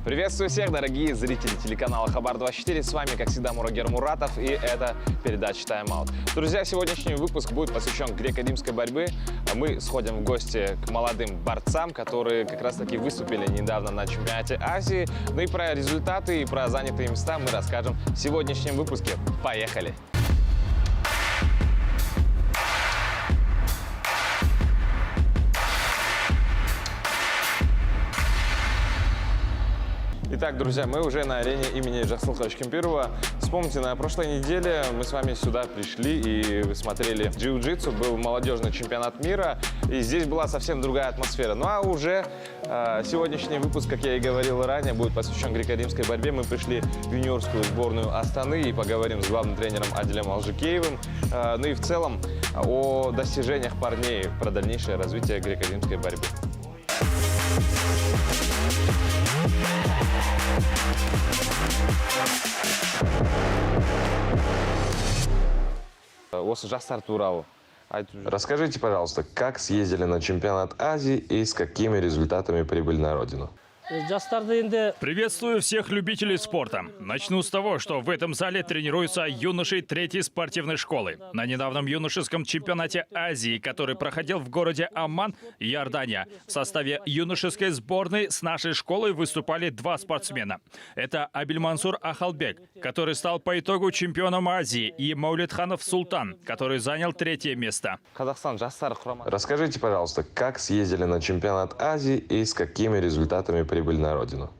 Приветствую всех, дорогие зрители телеканала Хабар-24. С вами, как всегда, Мурагер Муратов, и это передача «Тайм-аут». Друзья, сегодняшний выпуск будет посвящен греко-римской борьбе. Мы сходим в гости к молодым борцам, которые как раз-таки выступили недавно на чемпионате Азии. Ну и про результаты, и про занятые места мы расскажем в сегодняшнем выпуске. Поехали! Итак, друзья, мы уже на арене имени Жаксылка Ишкемпирова. Вспомните, на прошлой неделе мы с вами сюда пришли и смотрели джиу-джитсу, был молодежный чемпионат мира, и здесь была совсем другая атмосфера. Ну а уже сегодняшний выпуск, как я и говорил ранее, будет посвящен греко-римской борьбе. Мы пришли в юниорскую сборную Астаны и поговорим с главным тренером Аделем Алжикеевым. Ну и в целом о достижениях парней про дальнейшее развитие греко-римской борьбы. Расскажите, пожалуйста, как съездили на чемпионат Азии и с какими результатами прибыли на родину? Приветствую всех любителей спорта. Начну с того, что в этом зале тренируются юноши 3-й спортивной школы. На недавнем юношеском чемпионате Азии, который проходил в городе Амман, Иордания, в составе юношеской сборной с нашей школой выступали два спортсмена. Это Абельмансур Ахалбек, который стал по итогу чемпионом Азии, и Маулитханов Султан, который занял 3-е место. Расскажите, пожалуйста, как съездили на чемпионат Азии и с какими результатами прибыли на родину?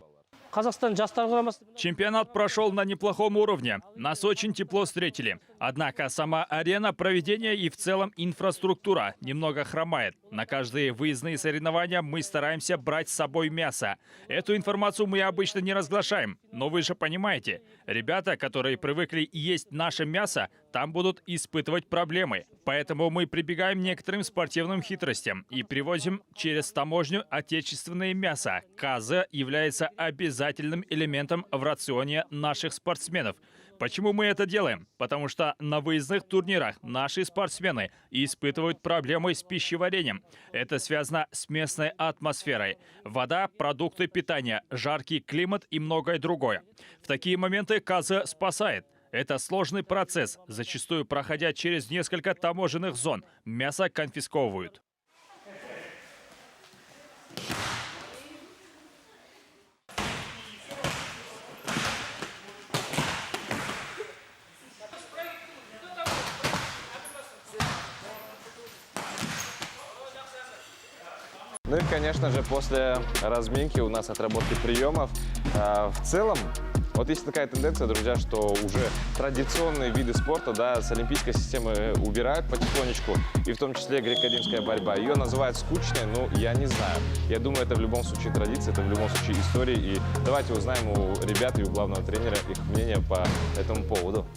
Чемпионат прошел на неплохом уровне. Нас очень тепло встретили. Однако сама арена проведения и в целом инфраструктура немного хромает. На каждые выездные соревнования мы стараемся брать с собой мясо. Эту информацию мы обычно не разглашаем. Но вы же понимаете, ребята, которые привыкли есть наше мясо, там будут испытывать проблемы. Поэтому мы прибегаем к некоторым спортивным хитростям и привозим через таможню отечественное мясо. Каза является обязательным элементом в рационе наших спортсменов. Почему мы это делаем? Потому что на выездных турнирах наши спортсмены испытывают проблемы с пищеварением. Это связано с местной атмосферой. Вода, продукты питания, жаркий климат и многое другое. В такие моменты Каза спасает. Это сложный процесс, зачастую проходя через несколько таможенных зон. Мясо конфисковывают. Ну и, конечно же, после разминки у нас отработки приемов. В целом, вот есть такая тенденция, друзья, что уже традиционные виды спорта, да, с олимпийской системы убирают потихонечку, и в том числе греко-римская борьба. Ее называют скучной, ну, я не знаю. Я думаю, это в любом случае традиция, это в любом случае история. И давайте узнаем у ребят и у главного тренера их мнение по этому поводу.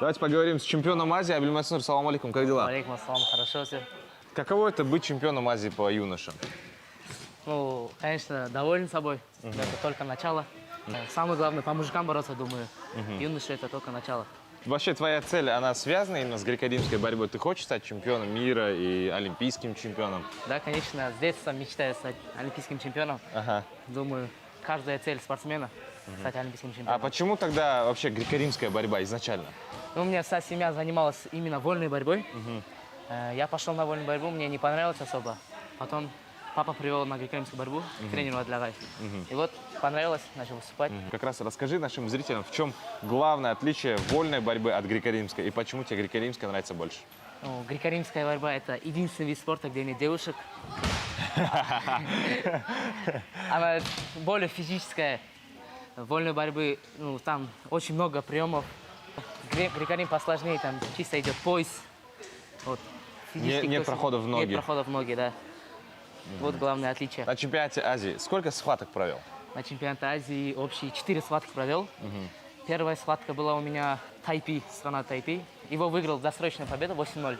Давайте поговорим с чемпионом Азии. Абельмансур, салам алейкум, как дела? Алейкум ассалам, хорошо все. Каково это быть чемпионом Азии по юношам? Ну, конечно, доволен собой. Это только начало. Самое главное, по мужикам бороться, думаю. Юноши — это только начало. Вообще, твоя цель, она связана именно с греко-римской борьбой? Ты хочешь стать чемпионом мира и олимпийским чемпионом? Да, конечно, с детства мечтаю стать олимпийским чемпионом. Ага. Думаю, каждая цель спортсмена — стать олимпийским чемпионом. А почему тогда вообще греко-римская борьба изначально? Ну, у меня вся семья занималась именно вольной борьбой. Я пошел на вольную борьбу, мне не понравилось особо. Потом папа привел на греко-римскую борьбу к тренеру Адлягай. И вот понравилось, начал выступать. Как раз расскажи нашим зрителям, в чем главное отличие вольной борьбы от греко-римской и почему тебе греко-римская нравится больше? Ну, греко-римская борьба — это единственный вид спорта, где нет девушек. Она более физическая. Вольной борьбы, ну, там очень много приемов. Греко-рим посложнее, там чисто идет пояс. Вот. Нет проходов в ноги. Нет проходов в ноги, да. Вот главное отличие. На чемпионате Азии сколько схваток провел? На чемпионате Азии общие 4 схватки провел. Первая схватка была у меня Тайпи, страна Тайпи. Его выиграл досрочную победу 8-0.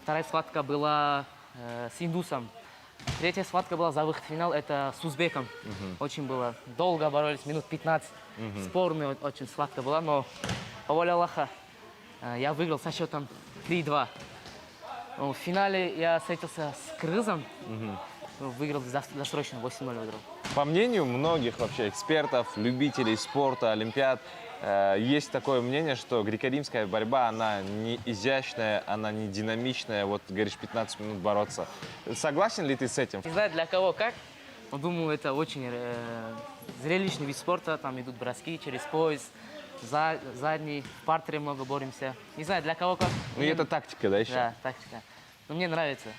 Вторая схватка была с индусом. Третья схватка была за выход в финал, это с узбеком. Очень было долго боролись, минут 15. Спорная очень схватка была, но по воле Аллаха я выиграл со счетом 3-2. В финале я встретился с кыргызом. Выиграл досрочно, 8-0 выиграл. По мнению многих вообще экспертов, любителей спорта, олимпиад, есть такое мнение, что греко-римская борьба, она не изящная, она не динамичная. Вот, говоришь, 15 минут бороться. Согласен ли ты с этим? Не знаю, для кого как. Но думаю, это очень зрелищный вид спорта. Там идут броски через пояс, задний, в партере много боремся. Не знаю, для кого как. Ну, и это тактика, да, еще? Да, тактика. Но мне нравится.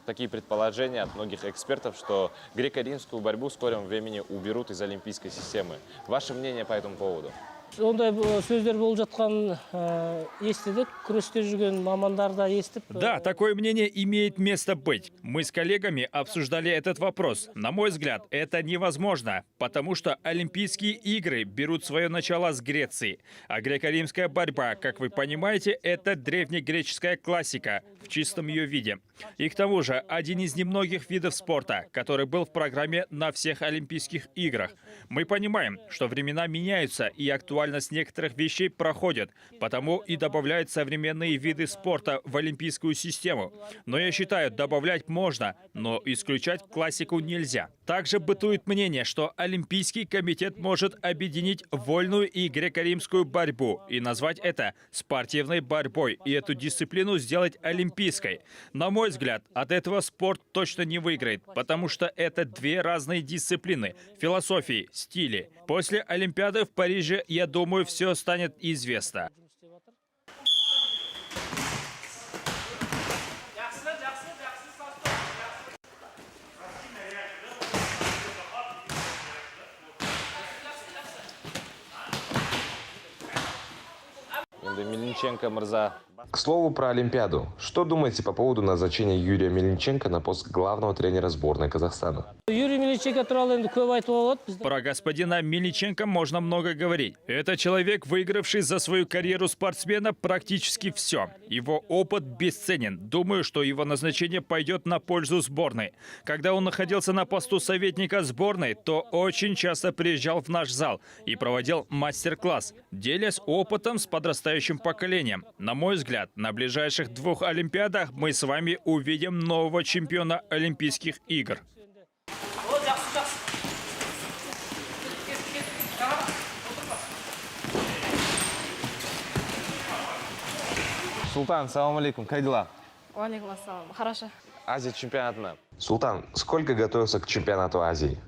Такие предположения от многих экспертов, что греко-римскую борьбу в скором времени уберут из олимпийской системы. Ваше мнение по этому поводу? Ондай сөздер болып жатқан естідік, күресте жүрген мамандар да естіп. Да, такое мнение имеет место быть. Мы с коллегами обсуждали этот вопрос. На мой взгляд, это невозможно, потому что Олимпийские игры берут свое начало с Греции. А греко-римская борьба, как вы понимаете, это древнегреческая классика в чистом ее виде. И к тому же, один из немногих видов спорта, который был в программе на всех Олимпийских играх. Мы понимаем, что времена меняются и актуальность некоторых вещей проходит, потому и добавляют современные виды спорта в олимпийскую систему. Но я считаю, добавлять можно, но исключать классику нельзя. Также бытует мнение, что Олимпийский комитет может объединить вольную и греко-римскую борьбу и назвать это спортивной борьбой и эту дисциплину сделать олимпийской. На мой взгляд, от этого спорт точно не выиграет, потому что это две разные дисциплины, философии, стили. После Олимпиады в Париже, я думаю, все станет известно. Мельниченко, Мырза. К слову про Олимпиаду. Что думаете по поводу назначения Юрия Мельниченко на пост главного тренера сборной Казахстана? Юрий Мельниченко туралы енді көп айтып алады. Про господина Мельниченко можно много говорить. Это человек, выигравший за свою карьеру спортсмена практически все. Его опыт бесценен. Думаю, что его назначение пойдет на пользу сборной. Когда он находился на посту советника сборной, то очень часто приезжал в наш зал и проводил мастер-класс, делясь опытом с подрастающим поколением. На мой взгляд, на ближайших 2 Олимпиадах мы с вами увидим нового чемпиона Олимпийских игр. Султан, салам алейкум, как дела? Алейкум ассалам. Хорошо. Азия чемпионатная. Султан, сколько готовился к чемпионату Азии?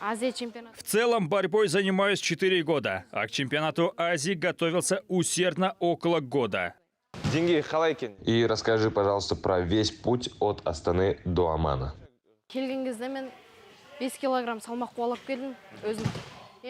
Азия чемпионат. В целом борьбой занимаюсь 4 года, а к чемпионату Азии готовился усердно около года. Деньги Халайкин. И расскажи, пожалуйста, про весь путь от Астаны до Омана. Келген кезде мен 5 килограмм салмақ қуалап келдім өзім.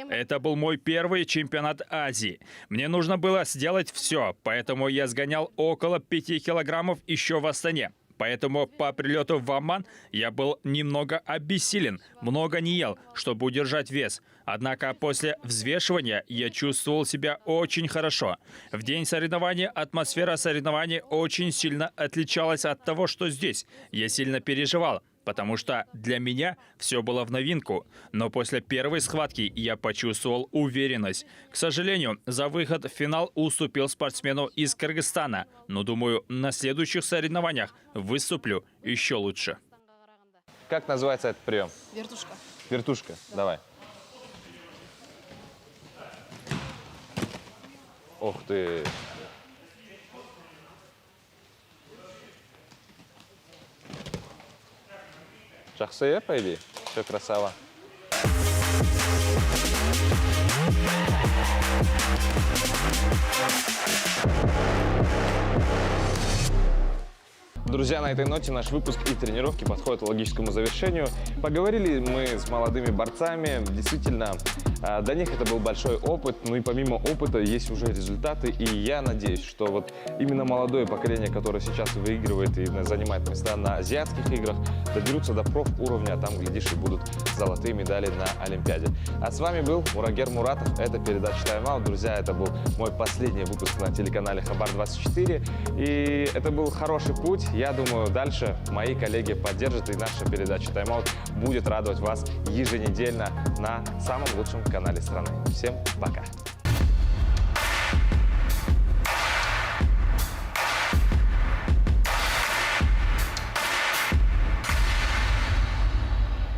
Это был мой первый чемпионат Азии. Мне нужно было сделать все, поэтому я сгонял около 5 килограммов еще в Астане. Поэтому по прилету в Оман я был немного обессилен, много не ел, чтобы удержать вес. Однако после взвешивания я чувствовал себя очень хорошо. В день соревнования атмосфера соревнований очень сильно отличалась от того, что здесь. Я сильно переживал, потому что для меня все было в новинку. Но после первой схватки я почувствовал уверенность. К сожалению, за выход в финал уступил спортсмену из Кыргызстана. Но думаю, на следующих соревнованиях выступлю еще лучше. Как называется этот прием? Вертушка. Вертушка. Давай. Ух ты. Жақсы, по идее? Все красава. Друзья, на этой ноте наш выпуск и тренировки подходят к логическому завершению. Поговорили мы с молодыми борцами. Действительно, для них это был большой опыт. Ну и помимо опыта есть уже результаты. И я надеюсь, что вот именно молодое поколение, которое сейчас выигрывает и занимает места на азиатских играх, доберутся до профуровня, а там, глядишь, и будут золотые медали на Олимпиаде. А с вами был Мурагер Муратов. Это передача «Тайм-аут». Друзья, это был мой последний выпуск на телеканале Хабар-24. И это был хороший путь. Я думаю, дальше мои коллеги поддержат, и наша передача «Тайм-аут» будет радовать вас еженедельно на самом лучшем канале страны. Всем пока!